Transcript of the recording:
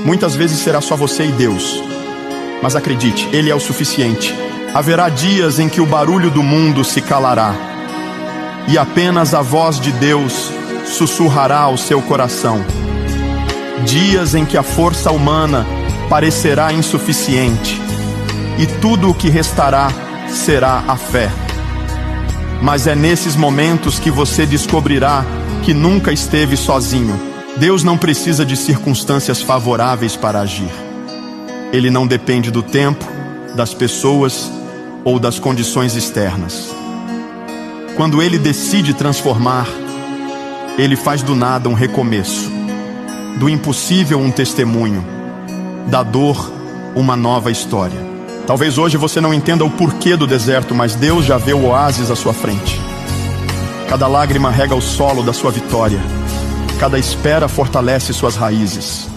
Muitas vezes será só você e Deus, mas acredite, Ele é o suficiente. Haverá dias em que o barulho do mundo se calará, e apenas a voz de Deus sussurrará ao seu coração. Dias em que a força humana parecerá insuficiente, e tudo o que restará será a fé. Mas é nesses momentos que você descobrirá que nunca esteve sozinho. Deus não precisa de circunstâncias favoráveis para agir. Ele não depende do tempo, das pessoas ou das condições externas. Quando Ele decide transformar, Ele faz do nada um recomeço, do impossível um testemunho, da dor uma nova história. Talvez hoje você não entenda o porquê do deserto, mas Deus já vê o oásis à sua frente. Cada lágrima rega o solo da sua vitória. Cada espera fortalece suas raízes.